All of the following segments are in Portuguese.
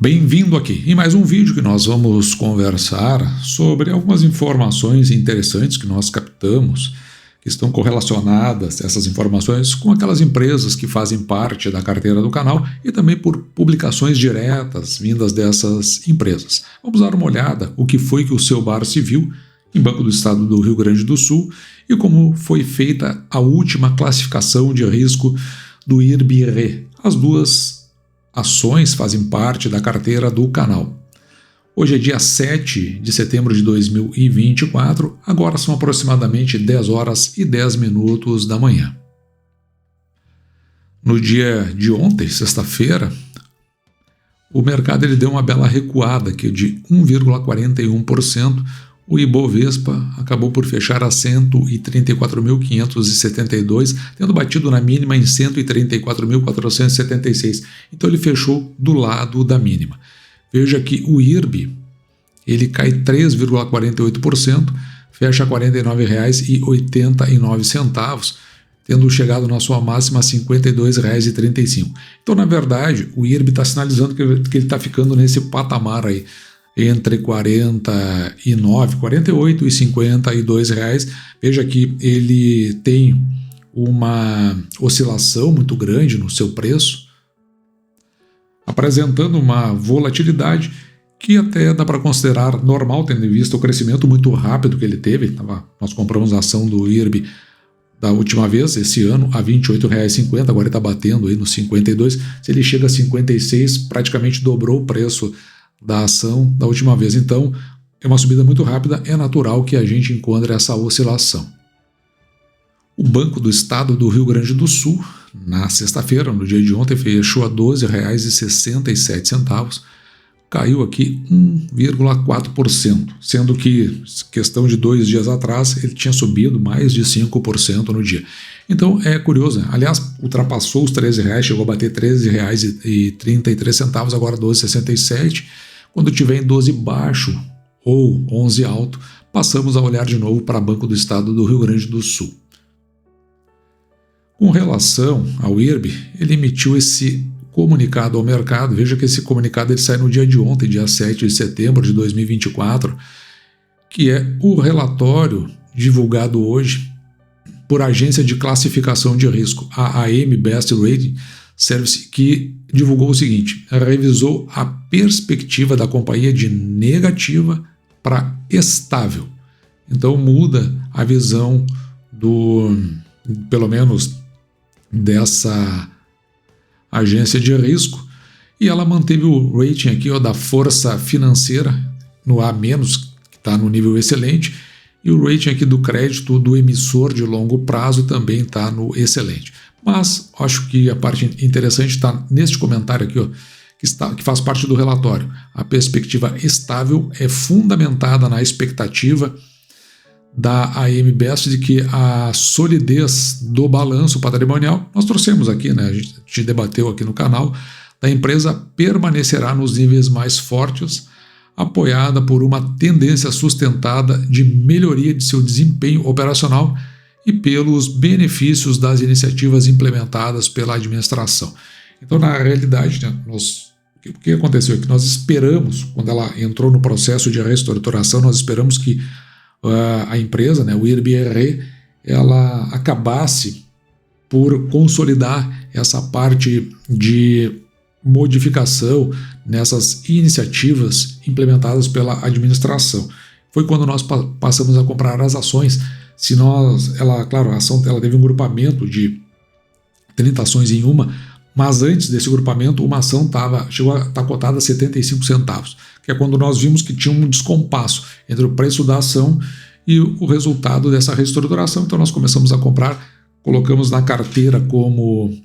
Bem-vindo aqui em mais um vídeo que nós vamos conversar sobre algumas informações interessantes que nós captamos, que estão correlacionadas, essas informações, com aquelas empresas que fazem parte da carteira do canal e também por publicações diretas vindas dessas empresas. Vamos dar uma olhada o que foi que o seu Barsi viu em Banco do Estado do Rio Grande do Sul e como foi feita a última classificação de risco do IRB-RE. As duas ações fazem parte da carteira do canal. Hoje é dia 7 de setembro de 2024, agora são aproximadamente 10 horas e 10 minutos da manhã. No dia de ontem, sexta-feira, o mercado deu uma bela recuada aqui de 1,41%. O Ibovespa acabou por fechar a 134.572, tendo batido na mínima em 134.476. Então ele fechou do lado da mínima. Veja que o IRB ele cai 3,48%, fecha a R$ 49,89, tendo chegado na sua máxima a R$ 52,35. Então, na verdade, o IRB está sinalizando que ele está ficando nesse patamar aí, entre 48 e 52 reais. Veja que ele tem uma oscilação muito grande no seu preço, apresentando uma volatilidade que até dá para considerar normal, tendo em vista o crescimento muito rápido que ele teve. Nós compramos a ação do IRB da última vez, esse ano, a R$ 28,50, agora ele está batendo aí nos 52. Se ele chega a 56, praticamente dobrou o preço da ação da última vez. Então, é uma subida muito rápida, é natural que a gente encontre essa oscilação. O Banco do Estado do Rio Grande do Sul, na sexta-feira, no dia de ontem, fechou a R$ 12,67, caiu aqui 1,4%, sendo que, questão de 2 dias atrás, ele tinha subido mais de 5% no dia. Então é curioso, né? Aliás, ultrapassou os R$ 13, chegou a bater R$ 13,33, agora R$ 12,67. Quando tiver em 12 baixo ou 11 alto, passamos a olhar de novo para Banco do Estado do Rio Grande do Sul. Com relação ao IRB, ele emitiu esse comunicado ao mercado. Veja que esse comunicado ele sai no dia de ontem, dia 7 de setembro de 2024, que é o relatório divulgado hoje por agência de classificação de risco, a AM Best Rating Service, que divulgou o seguinte: revisou a perspectiva da companhia de negativa para estável. Então muda a visão pelo menos dessa agência de risco, e ela manteve o rating aqui da força financeira no A-, que está no nível excelente, e o rating aqui do crédito do emissor de longo prazo também está no excelente. Mas acho que a parte interessante está neste comentário aqui, que faz parte do relatório. A perspectiva estável é fundamentada na expectativa da AM Best de que a solidez do balanço patrimonial, nós trouxemos aqui, né, a gente debateu aqui no canal, da empresa permanecerá nos níveis mais fortes, apoiada por uma tendência sustentada de melhoria de seu desempenho operacional e pelos benefícios das iniciativas implementadas pela administração. Então, na realidade, né, o que aconteceu é que nós esperamos, quando ela entrou no processo de reestruturação, nós esperamos que a empresa, né, o IRB-RE, ela acabasse por consolidar essa parte de modificação nessas iniciativas implementadas pela administração. Foi quando nós passamos a comprar as ações. A ação ela teve um grupamento de 30 ações em uma, mas antes desse grupamento, uma ação chegou a estar cotada a 75 centavos, que é quando nós vimos que tinha um descompasso entre o preço da ação e o resultado dessa reestruturação. Então nós começamos a comprar, colocamos na carteira como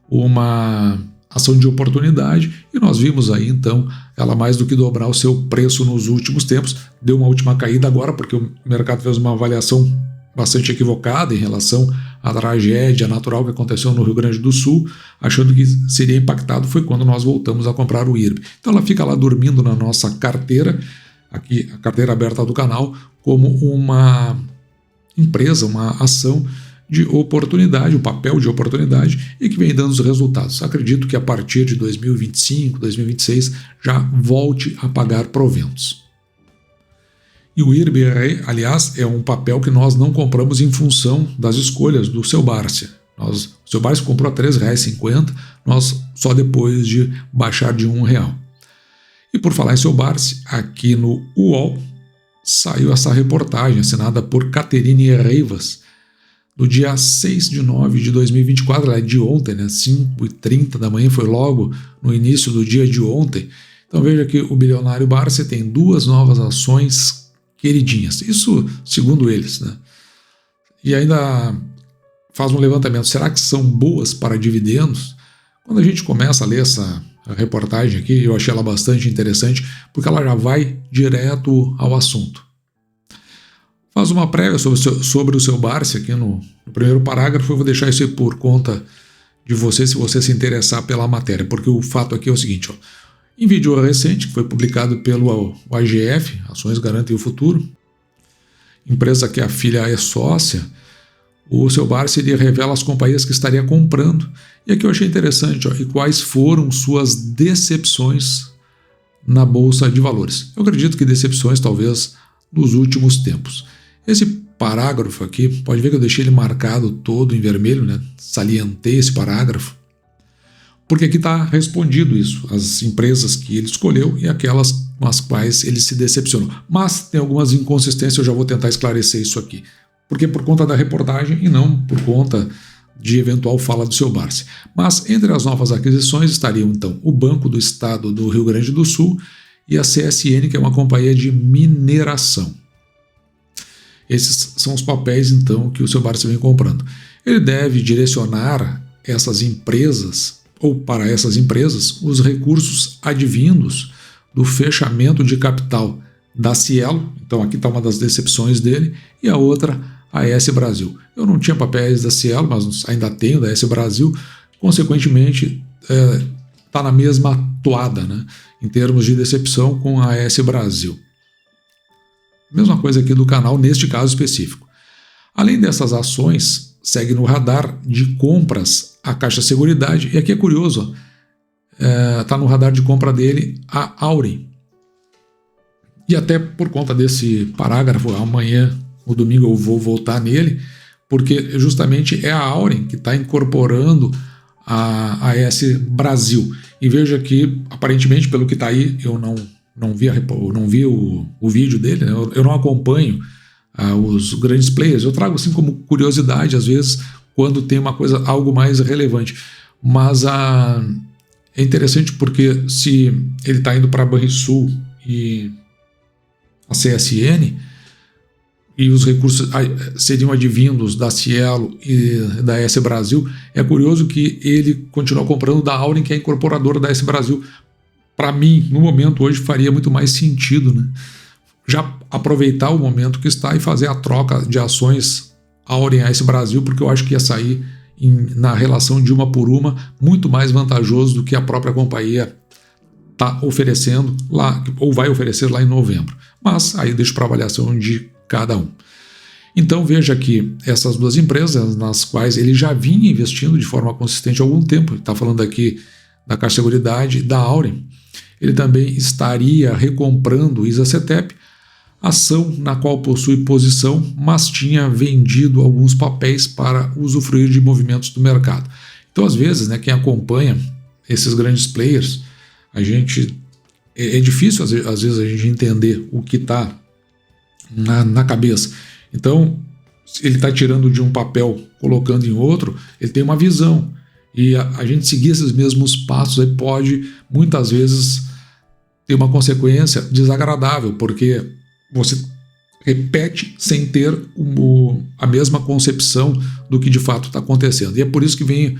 uma ação de oportunidade, e nós vimos aí então ela mais do que dobrar o seu preço nos últimos tempos. Deu uma última caída agora porque o mercado fez uma avaliação bastante equivocada em relação à tragédia natural que aconteceu no Rio Grande do Sul, achando que seria impactado. Foi quando nós voltamos a comprar o IRB. Então ela fica lá dormindo na nossa carteira, aqui a carteira aberta do canal, como uma empresa, uma ação de oportunidade, o papel de oportunidade, e que vem dando os resultados. Acredito que a partir de 2025, 2026 já volte a pagar proventos. E o IRB, aliás, é um papel que nós não compramos em função das escolhas do seu Bárcia. O seu Bárcia comprou a R$ 3,50, nós só depois de baixar de R$1. E por falar em seu Bárcia, aqui no UOL saiu essa reportagem assinada por Caterine Reivas, do dia 6 de nove de 2024, ela é de ontem, né? 5h30 da manhã, foi logo no início do dia de ontem. Então veja que o bilionário Bárcia tem 2 novas ações queridinhas, isso segundo eles, né? E ainda faz um levantamento, será que são boas para dividendos? Quando a gente começa a ler essa reportagem aqui, eu achei ela bastante interessante, porque ela já vai direto ao assunto. Faz uma prévia sobre o seu Bárcia aqui no primeiro parágrafo, eu vou deixar isso aí por conta de você, se você se interessar pela matéria, porque o fato aqui é o seguinte, ó. Em vídeo recente, que foi publicado pelo AGF, Ações Garantem o Futuro, empresa que a filha é sócia, o seu Bárcia revela as companhias que estaria comprando. E aqui eu achei interessante, ó, e quais foram suas decepções na Bolsa de Valores. Eu acredito que decepções talvez nos últimos tempos. Esse parágrafo aqui, pode ver que eu deixei ele marcado todo em vermelho, né? Salientei esse parágrafo, porque aqui está respondido isso, as empresas que ele escolheu e aquelas com as quais ele se decepcionou. Mas tem algumas inconsistências, eu já vou tentar esclarecer isso aqui. Porque por conta da reportagem e não por conta de eventual fala do seu Bárcia. Mas entre as novas aquisições estariam então o Banco do Estado do Rio Grande do Sul e a CSN, que é uma companhia de mineração. Esses são os papéis então que o seu Bárcia vem comprando. Ele deve direcionar essas empresas, ou para essas empresas, os recursos advindos do fechamento de capital da Cielo, então aqui está uma das decepções dele, e a outra, a AS Brasil. Eu não tinha papéis da Cielo, mas ainda tenho da AS Brasil, consequentemente está na mesma toada, né, em termos de decepção com a AS Brasil. Mesma coisa aqui do canal, neste caso específico. Além dessas ações, segue no radar de compras a Caixa Seguridade, e aqui é curioso, está no radar de compra dele a Auren. E até por conta desse parágrafo, amanhã, no domingo, eu vou voltar nele, porque justamente é a Auren que está incorporando a AS Brasil. E veja que, aparentemente, pelo que está aí, eu não vi o vídeo dele, né? Eu não acompanho os grandes players, eu trago assim como curiosidade, às vezes, quando tem uma coisa, algo mais relevante. Mas é interessante porque se ele está indo para a Banrisul e a CSN, e os recursos seriam advindos da Cielo e da AS Brasil, é curioso que ele continua comprando da Auren, que é incorporadora da AS Brasil. Para mim, no momento hoje, faria muito mais sentido, né, já aproveitar o momento que está e fazer a troca de ações Auren AS Brasil, porque eu acho que ia sair na relação de uma por uma muito mais vantajoso do que a própria companhia está oferecendo lá, ou vai oferecer lá em novembro. Mas aí deixo para avaliação de cada um. Então veja que essas duas empresas, nas quais ele já vinha investindo de forma consistente há algum tempo, ele está falando aqui da Caixa Seguridade, da Auren, ele também estaria recomprando Isacetep, ação na qual possui posição, mas tinha vendido alguns papéis para usufruir de movimentos do mercado. Então, às vezes, né, quem acompanha esses grandes players, é difícil, às vezes, a gente entender o que está na cabeça. Então, ele está tirando de um papel, colocando em outro, ele tem uma visão. E a gente seguir esses mesmos passos aí pode, muitas vezes, ter uma consequência desagradável, porque você repete sem ter a mesma concepção do que de fato está acontecendo. E é por isso que vem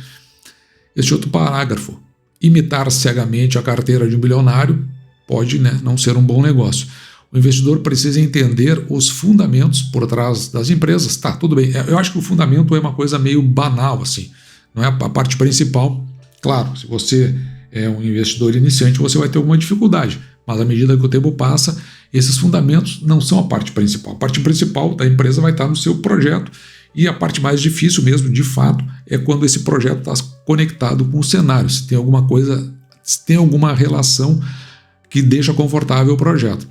este outro parágrafo. Imitar cegamente a carteira de um bilionário pode, né, não ser um bom negócio. O investidor precisa entender os fundamentos por trás das empresas. Tá, tudo bem. Eu acho que o fundamento é uma coisa meio banal, assim. Não é a parte principal. Claro, se você é um investidor iniciante, você vai ter alguma dificuldade. Mas à medida que o tempo passa, esses fundamentos não são a parte principal. A parte principal da empresa vai estar no seu projeto E a parte mais difícil mesmo, de fato, é quando esse projeto está conectado com o cenário, se tem alguma coisa, se tem alguma relação que deixa confortável o projeto.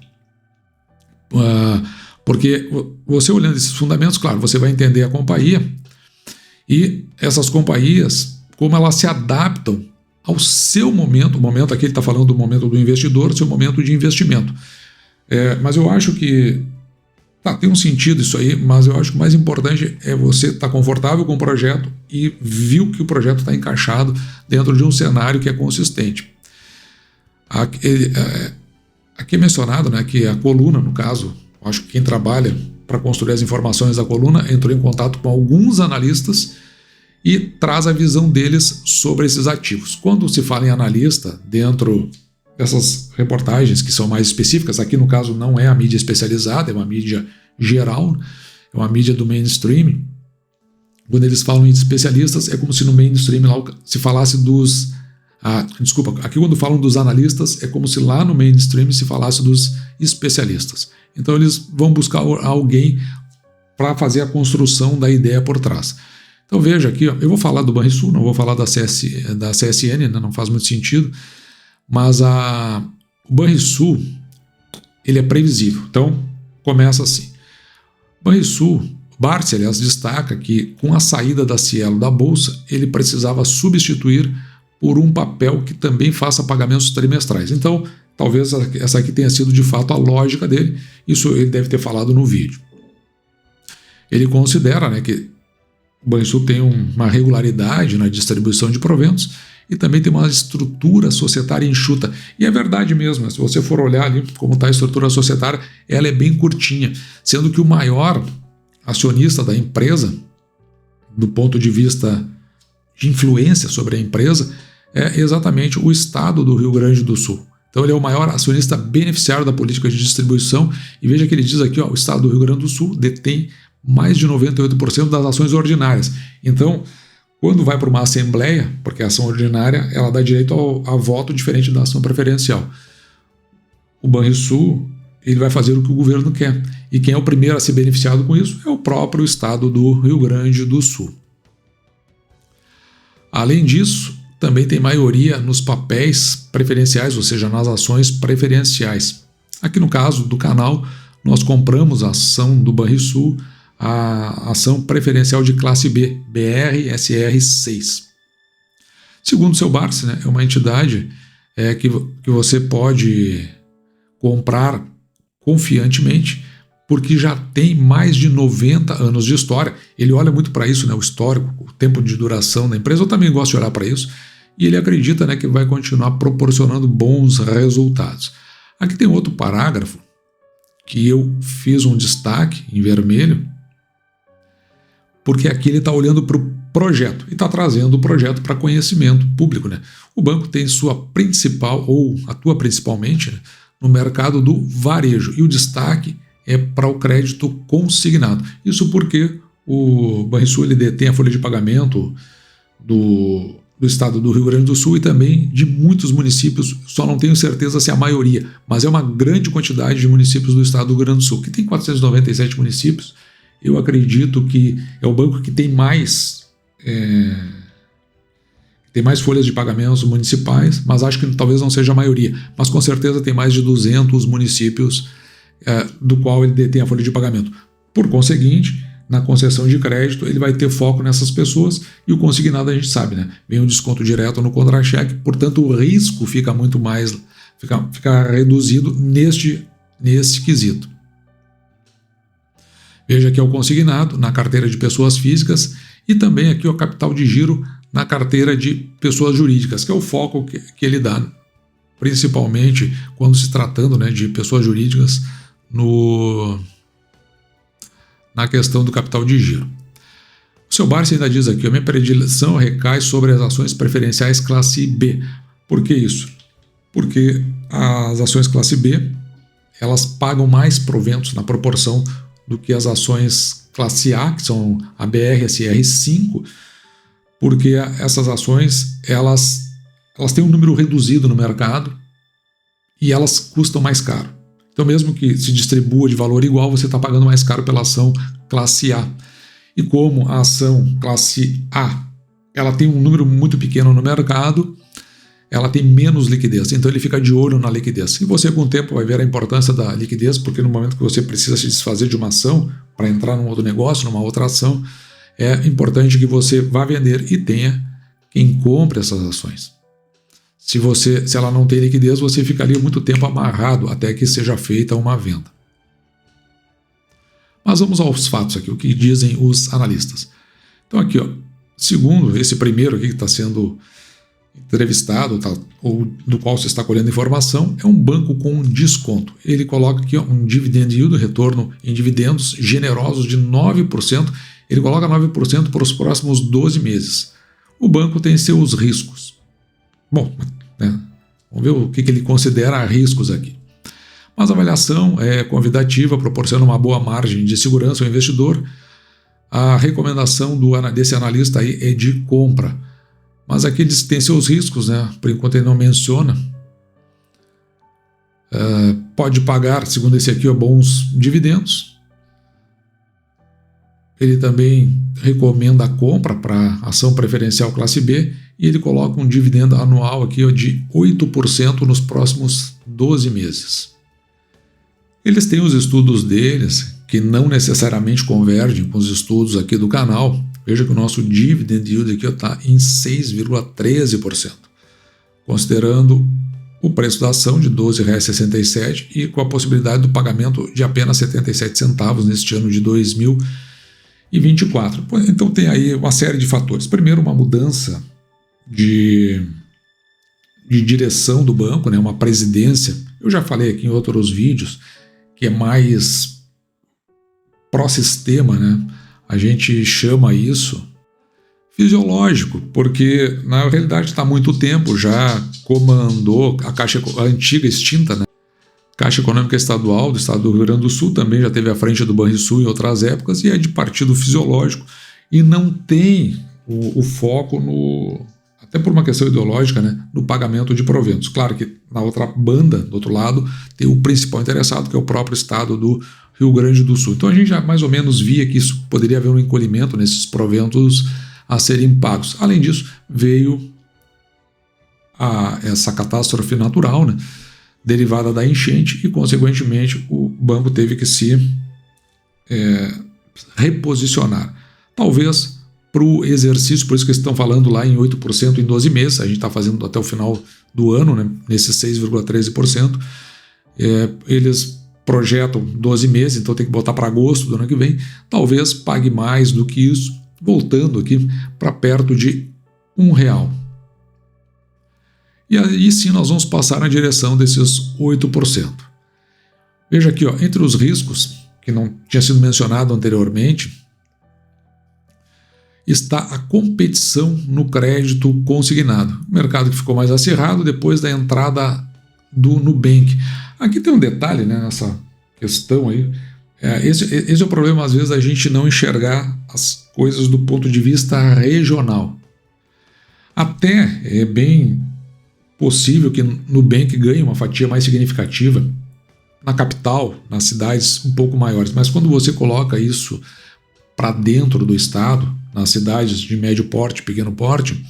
Porque você olhando esses fundamentos, claro, você vai entender a companhia e essas companhias, como elas se adaptam ao seu momento, o momento aqui ele está falando do momento do investidor, seu momento de investimento. Mas eu acho que tem um sentido isso aí, mas eu acho que o mais importante é você estar confortável com o projeto e viu que o projeto está encaixado dentro de um cenário que é consistente. Aqui é mencionado, né, que a coluna, no caso, eu acho que quem trabalha para construir as informações da coluna entrou em contato com alguns analistas e traz a visão deles sobre esses ativos. Quando se fala em analista, dentro dessas reportagens que são mais específicas, aqui no caso não é a mídia especializada, é uma mídia geral, é uma mídia do mainstream. Quando eles falam em especialistas, é como se no mainstream lá se falasse dos... aqui quando falam dos analistas, é como se lá no mainstream se falasse dos especialistas. Então eles vão buscar alguém para fazer a construção da ideia por trás. Então veja aqui, eu vou falar do Banrisul, não vou falar da CSN, né, não faz muito sentido, mas o Banrisul, ele é previsível. Então começa assim. Banrisul, Barsi, aliás, destaca que com a saída da Cielo da Bolsa, ele precisava substituir por um papel que também faça pagamentos trimestrais. Então, talvez essa aqui tenha sido de fato a lógica dele, isso ele deve ter falado no vídeo. Ele considera, né, que o Banrisul tem uma regularidade na distribuição de proventos e também tem uma estrutura societária enxuta. E é verdade mesmo, se você for olhar ali como está a estrutura societária, ela é bem curtinha, sendo que o maior acionista da empresa, do ponto de vista de influência sobre a empresa, é exatamente o Estado do Rio Grande do Sul. Então ele é o maior acionista beneficiário da política de distribuição, e veja que ele diz aqui, o Estado do Rio Grande do Sul detém mais de 98% das ações ordinárias. Então, quando vai para uma assembleia, porque a ação ordinária ela dá direito a voto diferente da ação preferencial, o Banrisul ele vai fazer o que o governo quer. E quem é o primeiro a ser beneficiado com isso é o próprio Estado do Rio Grande do Sul. Além disso, também tem maioria nos papéis preferenciais, ou seja, nas ações preferenciais. Aqui no caso do canal, nós compramos a ação do Banrisul, a ação preferencial de classe B, BRSR6. Segundo o seu Barsi, né, é uma entidade que você pode comprar confiantemente, porque já tem mais de 90 anos de história. Ele olha muito para isso, né, o histórico, o tempo de duração da empresa. Eu também gosto de olhar para isso. E ele acredita, né, que vai continuar proporcionando bons resultados. Aqui tem outro parágrafo que eu fiz um destaque em vermelho, porque aqui ele está olhando para o projeto e está trazendo o projeto para conhecimento público, né? O banco tem sua principal, ou atua principalmente, né, no mercado do varejo, e o destaque é para o crédito consignado. Isso porque o Banrisul ele detém a folha de pagamento do estado do Rio Grande do Sul e também de muitos municípios, só não tenho certeza se é a maioria, mas é uma grande quantidade de municípios do estado do Rio Grande do Sul, que tem 497 municípios. Eu acredito que é o banco que tem mais folhas de pagamentos municipais, mas acho que talvez não seja a maioria, mas com certeza tem mais de 200 municípios do qual ele detém a folha de pagamento. Por conseguinte, na concessão de crédito, ele vai ter foco nessas pessoas, e o consignado a gente sabe, né? Vem um desconto direto no contra-cheque, portanto o risco fica muito mais, fica reduzido nesse quesito. Veja aqui o consignado na carteira de pessoas físicas e também aqui o capital de giro na carteira de pessoas jurídicas, que é o foco que ele dá, principalmente quando se tratando, né, de pessoas jurídicas na questão do capital de giro. O seu Barsi ainda diz aqui, a minha predileção recai sobre as ações preferenciais classe B. Por que isso? Porque as ações classe B, elas pagam mais proventos na proporção do que as ações classe A, que são a BRSR5, porque essas ações elas têm um número reduzido no mercado e elas custam mais caro. Então, mesmo que se distribua de valor igual, você está pagando mais caro pela ação classe A. E como a ação classe A ela tem um número muito pequeno no mercado, ela tem menos liquidez, então ele fica de olho na liquidez. E você com o tempo vai ver a importância da liquidez, porque no momento que você precisa se desfazer de uma ação para entrar num outro negócio, numa outra ação, é importante que você vá vender e tenha quem compre essas ações. Se ela não tem liquidez, você ficaria muito tempo amarrado até que seja feita uma venda. Mas vamos aos fatos aqui, o que dizem os analistas. Então aqui, segundo esse primeiro aqui que está sendo entrevistado, ou do qual você está colhendo informação, é um banco com desconto. Ele coloca aqui um dividend yield, retorno em dividendos generosos de 9%, ele coloca 9% para os próximos 12 meses. O banco tem seus riscos. Bom, vamos ver o que ele considera riscos aqui. Mas a avaliação é convidativa, proporciona uma boa margem de segurança ao investidor. A recomendação desse analista aí é de compra. Mas aqui eles têm seus riscos, por enquanto ele não menciona. Pode pagar, segundo esse aqui, bons dividendos. Ele também recomenda a compra para ação preferencial classe B e ele coloca um dividendo anual aqui de 8% nos próximos 12 meses. Eles têm os estudos deles, que não necessariamente convergem com os estudos aqui do canal. Veja que o nosso dividend yield aqui está em 6,13%, considerando o preço da ação de R$ 12,67 e com a possibilidade do pagamento de apenas 77 centavos neste ano de 2024. Então tem aí uma série de fatores. Primeiro, uma mudança de direção do banco, uma presidência. Eu já falei aqui em outros vídeos que é mais pró-sistema, A gente chama isso fisiológico, porque na realidade está há muito tempo já comandou a antiga extinta, Caixa Econômica Estadual do Estado do Rio Grande do Sul, também já teve à frente do Banrisul em outras épocas, e é de partido fisiológico e não tem o foco até por uma questão ideológica, no pagamento de proventos. Claro que na outra banda, do outro lado, tem o principal interessado, que é o próprio Estado do Rio Grande do Sul. Então a gente já mais ou menos via que isso poderia haver um encolhimento nesses proventos a serem pagos. Além disso, veio essa catástrofe natural, derivada da enchente, e consequentemente o banco teve que se reposicionar. Talvez para o exercício, por isso que eles estão falando lá em 8% em 12 meses, a gente está fazendo até o final do ano, nesses 6,13%, eles projetam 12 meses, então tem que botar para agosto do ano que vem, talvez pague mais do que isso, voltando aqui para perto de R$1. E aí sim nós vamos passar na direção desses 8%. Veja aqui, entre os riscos, que não tinha sido mencionado anteriormente, está a competição no crédito consignado. O mercado que ficou mais acirrado depois da entrada do Nubank. Aqui tem um detalhe, nessa questão aí. Esse é o problema, às vezes, a gente não enxergar as coisas do ponto de vista regional. Até é bem possível que Nubank ganhe uma fatia mais significativa na capital, nas cidades um pouco maiores. Mas quando você coloca isso para dentro do estado, nas cidades de médio porte, pequeno porte,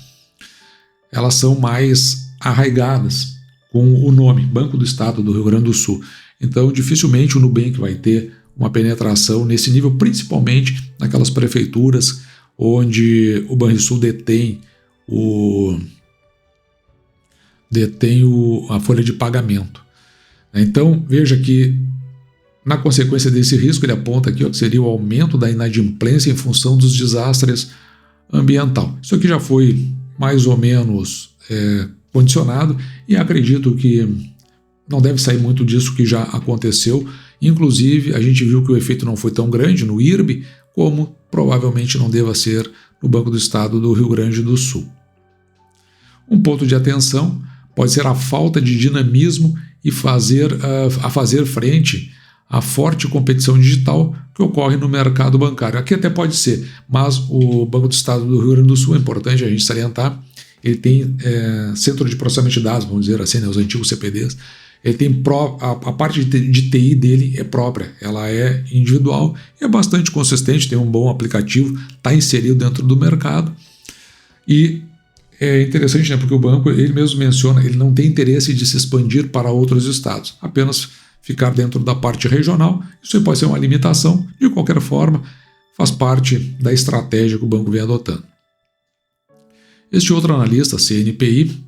elas são mais arraigadas com o nome Banco do Estado do Rio Grande do Sul. Então, dificilmente o Nubank vai ter uma penetração nesse nível, principalmente naquelas prefeituras onde o Banrisul detém a folha de pagamento. Então, veja que, na consequência desse risco, ele aponta aqui que seria o aumento da inadimplência em função dos desastres ambientais. Isso aqui já foi mais ou menos condicionado e acredito que não deve sair muito disso que já aconteceu. Inclusive, a gente viu que o efeito não foi tão grande no IRB, como provavelmente não deva ser no Banco do Estado do Rio Grande do Sul. Um ponto de atenção pode ser a falta de dinamismo e a fazer frente à forte competição digital que ocorre no mercado bancário. Aqui até pode ser, mas o Banco do Estado do Rio Grande do Sul, é importante a gente salientar, ele tem centro de processamento de dados, vamos dizer assim, os antigos CPDs, Ele tem a parte de TI dele é própria, ela é individual, é bastante consistente, tem um bom aplicativo, está inserido dentro do mercado. E é interessante, né, porque o banco, ele mesmo menciona, ele não tem interesse de se expandir para outros estados, apenas ficar dentro da parte regional. Isso aí pode ser uma limitação, de qualquer forma, faz parte da estratégia que o banco vem adotando. Este outro analista, CNPI,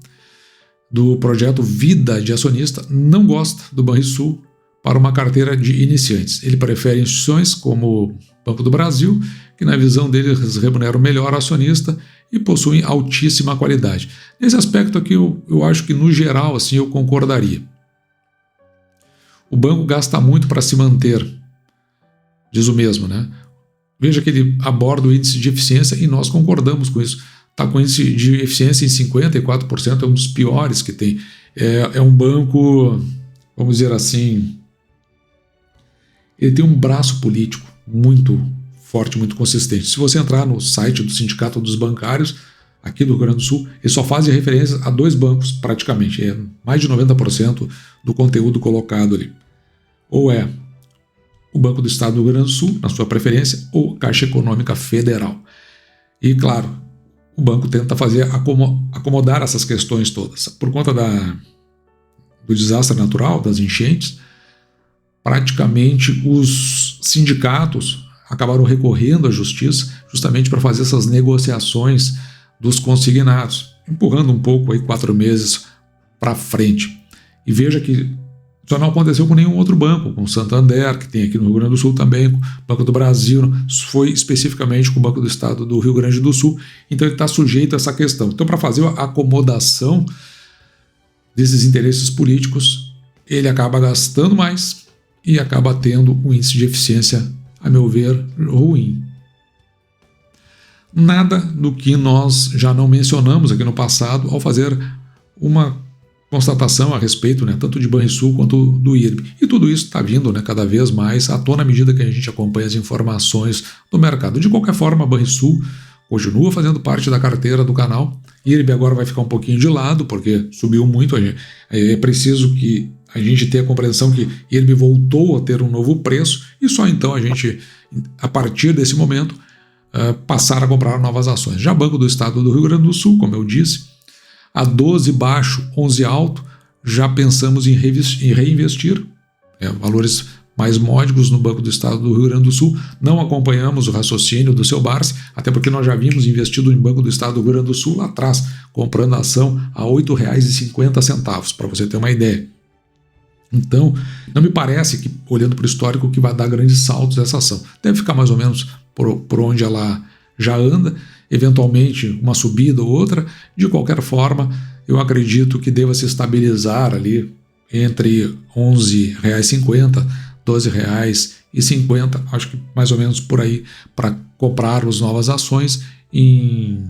do projeto Vida de Acionista, não gosta do Banrisul para uma carteira de iniciantes. Ele prefere instituições como o Banco do Brasil, que na visão dele remuneram melhor o acionista e possuem altíssima qualidade. Nesse aspecto aqui eu acho que no geral assim eu concordaria. O banco gasta muito para se manter, diz o mesmo, né? Veja que ele aborda o índice de eficiência e nós concordamos com isso. Está com índice de eficiência em 54%, é um dos piores que tem. É um banco, vamos dizer assim, ele tem um braço político muito forte, muito consistente. Se você entrar no site do Sindicato dos Bancários, aqui do Rio Grande do Sul, eles só fazem referência a 2 bancos, praticamente. É mais de 90% do conteúdo colocado ali. Ou é o Banco do Estado do Rio Grande do Sul, na sua preferência, ou Caixa Econômica Federal. E, claro, o banco tenta acomodar essas questões todas. Por conta do desastre natural, das enchentes, praticamente os sindicatos acabaram recorrendo à justiça justamente para fazer essas negociações dos consignados, empurrando um pouco aí 4 meses para frente. E veja que isso não aconteceu com nenhum outro banco, com o Santander, que tem aqui no Rio Grande do Sul também, com o Banco do Brasil, foi especificamente com o Banco do Estado do Rio Grande do Sul, então ele está sujeito a essa questão. Então, para fazer a acomodação desses interesses políticos, ele acaba gastando mais e acaba tendo um índice de eficiência, a meu ver, ruim. Nada do que nós já não mencionamos aqui no passado ao fazer uma constatação a respeito, né, tanto de Banrisul quanto do IRB. E tudo isso está vindo, né, cada vez mais à tona à medida que a gente acompanha as informações do mercado. De qualquer forma, a Banrisul continua fazendo parte da carteira do canal. IRB agora vai ficar um pouquinho de lado, porque subiu muito. É preciso que a gente tenha a compreensão que IRB voltou a ter um novo preço e só então a gente, a partir desse momento, passar a comprar novas ações. Já Banco do Estado do Rio Grande do Sul, como eu disse, a 12 baixo, 11 alto, já pensamos em reinvestir, valores mais módicos no Banco do Estado do Rio Grande do Sul. Não acompanhamos o raciocínio do seu Barsi, até porque nós já vimos investido em Banco do Estado do Rio Grande do Sul lá atrás, comprando a ação a R$ 8,50, para você ter uma ideia. Então, não me parece que, olhando para o histórico, que vai dar grandes saltos essa ação. Deve ficar mais ou menos por onde ela já anda, eventualmente uma subida ou outra. De qualquer forma, eu acredito que deva se estabilizar ali entre R$ 11,50, R$ 12,50, acho que mais ou menos por aí, para comprar as novas ações em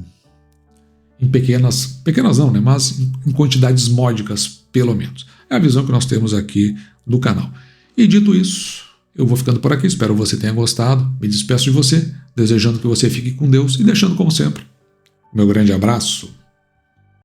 pequenas não, né, mas em quantidades módicas, pelo menos. É a visão que nós temos aqui do canal. E dito isso, eu vou ficando por aqui, espero que você tenha gostado, me despeço de você, desejando que você fique com Deus e deixando, como sempre, meu grande abraço.